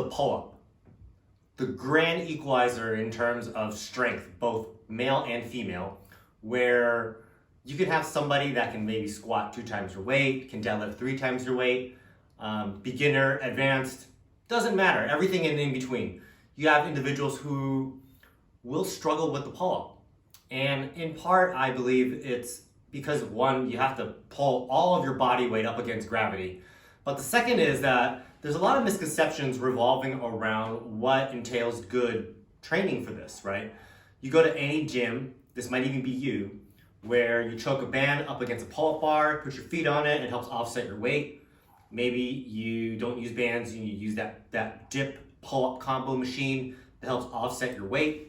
pull-up, the grand equalizer in terms of strength, both male and female, where you can have somebody that can maybe squat 2 times your weight, can deadlift 3 times your weight, beginner, advanced, doesn't matter, everything in between. You have individuals who will struggle with the pull-up. And in part, I believe it's because one, you have to pull all of your body weight up against gravity. But the second is that there's a lot of misconceptions revolving around what entails good training for this, right? You go to any gym, this might even be you, where you choke a band up against a pull-up bar, put your feet on it, it helps offset your weight. Maybe you don't use bands, you use that dip pull-up combo machine that helps offset your weight.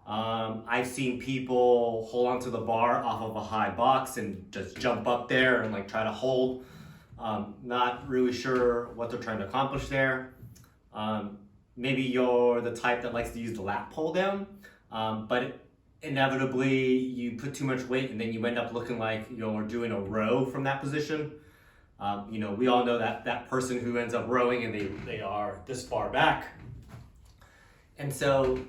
I've seen people hold onto the bar off of a high box and just jump up there and like try to hold. Not really sure what they're trying to accomplish there. Maybe you're the type that likes to use the lat pull down, but inevitably you put too much weight and then you end up looking like you're doing a row from that position. We all know that person who ends up rowing and they are this far back. And so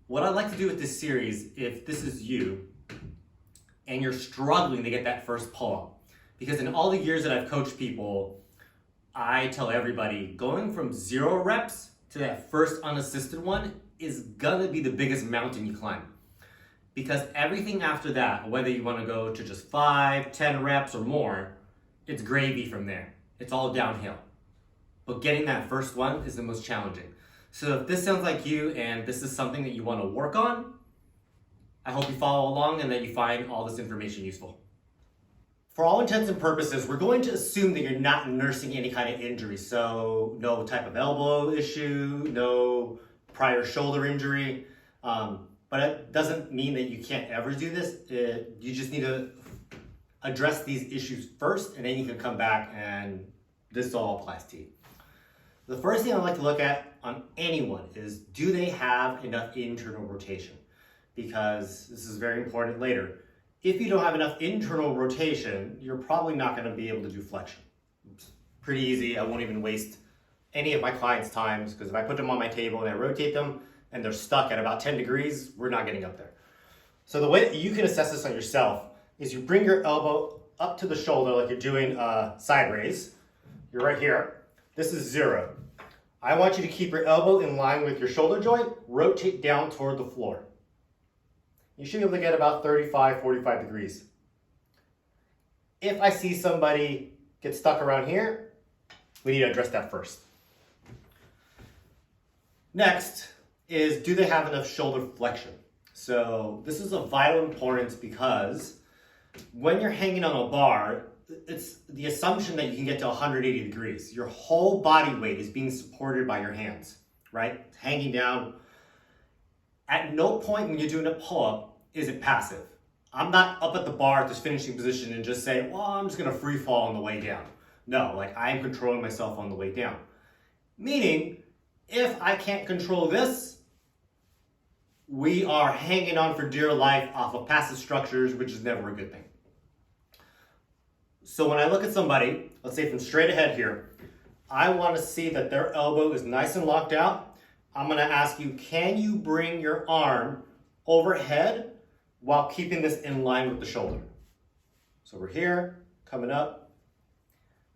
what I'd like to do with this series, if this is you and you're struggling to get that first pull-up, because in all the years that I've coached people, I tell everybody going from 0 reps to that first unassisted one is gonna be the biggest mountain you climb. Because everything after that, whether you wanna go to just 5, 10 reps or more, it's gravy from there. It's all downhill. But getting that first one is the most challenging. So if this sounds like you and this is something that you want to work on, I hope you follow along and that you find all this information useful. For all intents and purposes, we're going to assume that you're not nursing any kind of injury. So no type of elbow issue, no prior shoulder injury. But it doesn't mean that you can't ever do this. You just need to address these issues first, and then you can come back and this all applies to you. The first thing I like to look at on anyone is, do they have enough internal rotation? Because this is very important later. If you don't have enough internal rotation, you're probably not going to be able to do flexion. It's pretty easy. I won't even waste any of my clients' times, because if I put them on my table and I rotate them and they're stuck at about 10 degrees, we're not getting up there. So the way that you can assess this on yourself is you bring your elbow up to the shoulder like you're doing a side raise. You're right here. This is 0. I want you to keep your elbow in line with your shoulder joint, rotate down toward the floor. You should be able to get about 35, 45 degrees. If I see somebody get stuck around here, we need to address that first. Next is, do they have enough shoulder flexion? So this is of vital importance because when you're hanging on a bar, it's the assumption that you can get to 180 degrees. Your whole body weight is being supported by your hands, right? Hanging down. At no point when you're doing a pull-up is it passive. I'm not up at the bar at this finishing position and just say, well, I'm just gonna free fall on the way down. No, like I am controlling myself on the way down. Meaning, if I can't control this, we are hanging on for dear life off of passive structures, which is never a good thing. So when I look at somebody, let's say from straight ahead here, I want to see that their elbow is nice and locked out. I'm going to ask you, can you bring your arm overhead while keeping this in line with the shoulder? So we're here, coming up.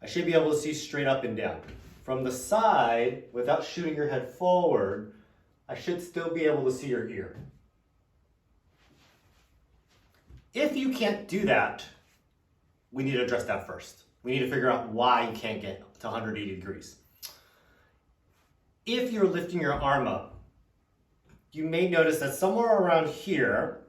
I should be able to see straight up and down. From the side, without shooting your head forward, I should still be able to see your ear. If you can't do that, we need to address that first. We need to figure out why you can't get to 180 degrees. If you're lifting your arm up, you may notice that somewhere around here,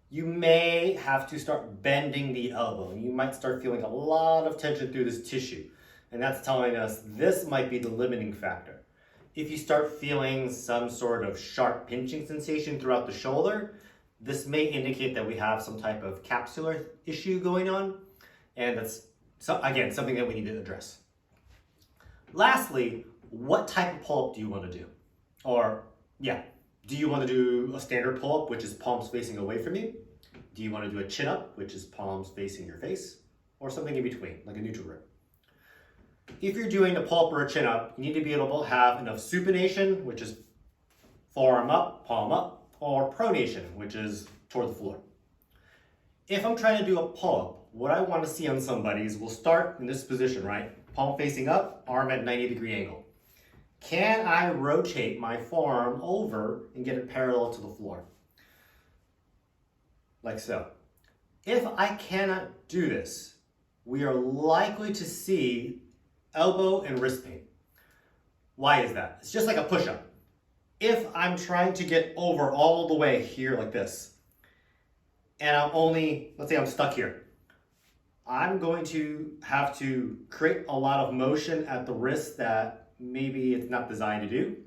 you may have to start bending the elbow. And you might start feeling a lot of tension through this tissue. And that's telling us this might be the limiting factor. If you start feeling some sort of sharp pinching sensation throughout the shoulder, this may indicate that we have some type of capsular issue going on. And that's, again, something that we need to address. Lastly, what type of pull-up do you want to do? Do you want to do a standard pull-up, which is palms facing away from you? Do you want to do a chin-up, which is palms facing your face? Or something in between, like a neutral grip? If you're doing a pull-up or a chin-up, you need to be able to have enough supination, which is forearm up, palm up, or pronation, which is toward the floor. If I'm trying to do a pull-up, what I want to see on somebody is we'll start in this position, right? Palm facing up, arm at 90-degree angle. Can I rotate my forearm over and get it parallel to the floor? Like so. If I cannot do this, we are likely to see elbow and wrist pain. Why is that? It's just like a push-up. If I'm trying to get over all the way here like this, and let's say I'm stuck here, I'm going to have to create a lot of motion at the wrist that maybe it's not designed to do.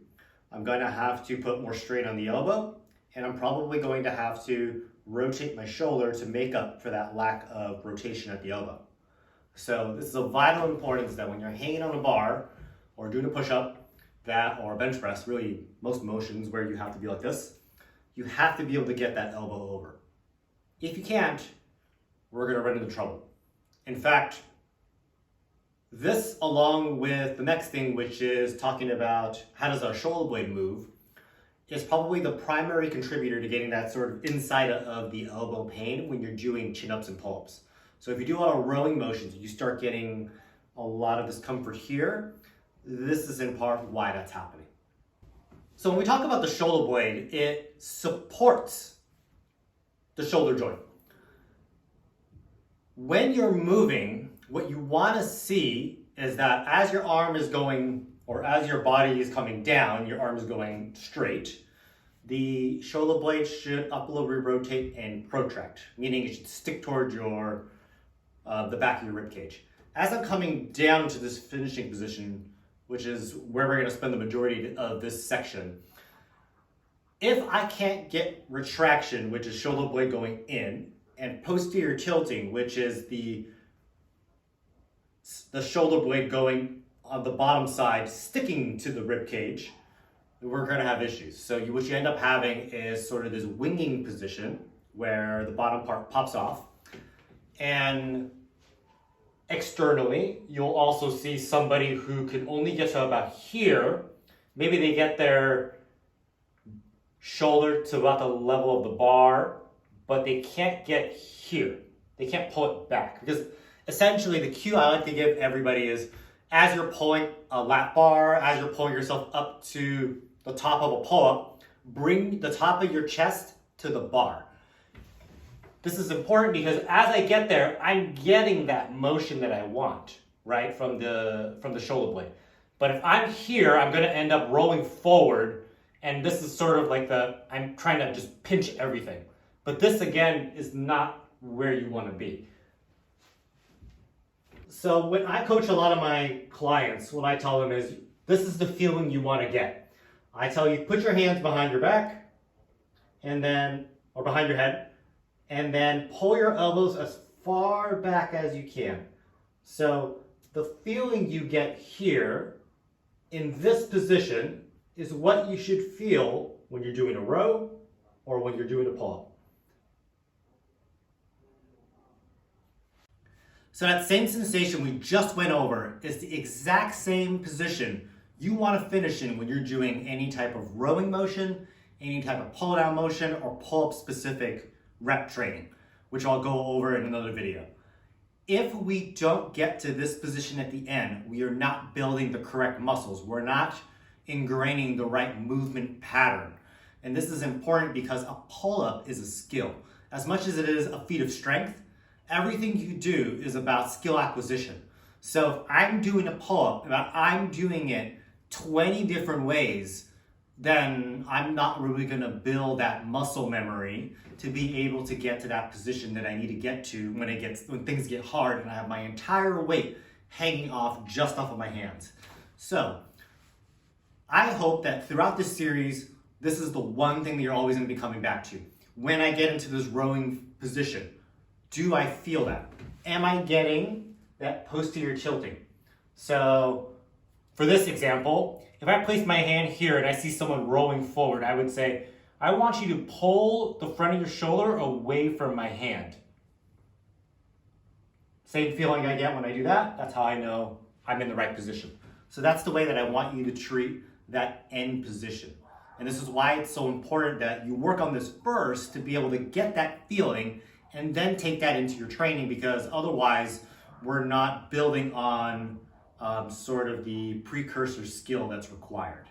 I'm going to have to put more strain on the elbow, and I'm probably going to have to rotate my shoulder to make up for that lack of rotation at the elbow. So this is of vital importance that when you're hanging on a bar or doing a push-up, or a bench press, really most motions where you have to be like this, you have to be able to get that elbow over. If you can't, we're going to run into trouble. In fact, this along with the next thing, which is talking about how does our shoulder blade move, is probably the primary contributor to getting that sort of inside of the elbow pain when you're doing chin-ups and pull-ups. So if you do a lot of rowing motions, you start getting a lot of discomfort here. This is in part why that's happening. So when we talk about the shoulder blade, it supports the shoulder joint. When you're moving, what you want to see is that as your arm is going, or as your body is coming down, your arm is going straight, the shoulder blade should upwardly rotate and protract, meaning it should stick towards your the back of your rib cage. As I'm coming down to this finishing position, which is where we're going to spend the majority of this section, if I can't get retraction, which is shoulder blade going in, and posterior tilting, which is the shoulder blade going on the bottom side, sticking to the rib cage, we're going to have issues. So what you end up having is sort of this winging position where the bottom part pops off, and externally, you'll also see somebody who can only get to about here. Maybe they get their shoulder to about the level of the bar, but they can't get here. They can't pull it back. Because essentially the cue I like to give everybody is, as you're pulling a lat bar, as you're pulling yourself up to the top of a pull-up, bring the top of your chest to the bar. This is important because as I get there, I'm getting that motion that I want, right, from the shoulder blade. But if I'm here, I'm going to end up rolling forward, and this is sort of like I'm trying to just pinch everything. But this, again, is not where you want to be. So when I coach a lot of my clients, what I tell them is, this is the feeling you want to get. I tell you, put your hands behind your back, or behind your head, and then pull your elbows as far back as you can. So the feeling you get here in this position is what you should feel when you're doing a row or when you're doing a pull-up. So that same sensation we just went over is the exact same position you want to finish in when you're doing any type of rowing motion, any type of pull-down motion, or pull-up specific rep training, which I'll go over in another video. If we don't get to this position at the end, we are not building the correct muscles. We're not ingraining the right movement pattern. And this is important because a pull-up is a skill. As much as it is a feat of strength, everything you do is about skill acquisition. So if I'm doing a pull-up, and I'm doing it 20 different ways, then I'm not really going to build that muscle memory to be able to get to that position that I need to get to when things get hard and I have my entire weight hanging just off of my hands. So I hope that throughout this series, this is the one thing that you're always going to be coming back to. When I get into this rowing position, do I feel that? Am I getting that posterior tilting? So for this example, if I place my hand here and I see someone rolling forward, I would say, I want you to pull the front of your shoulder away from my hand. Same feeling I get when I do that, that's how I know I'm in the right position. So that's the way that I want you to treat that end position. And this is why it's so important that you work on this first to be able to get that feeling and then take that into your training, because otherwise we're not building on sort of the precursor skill that's required.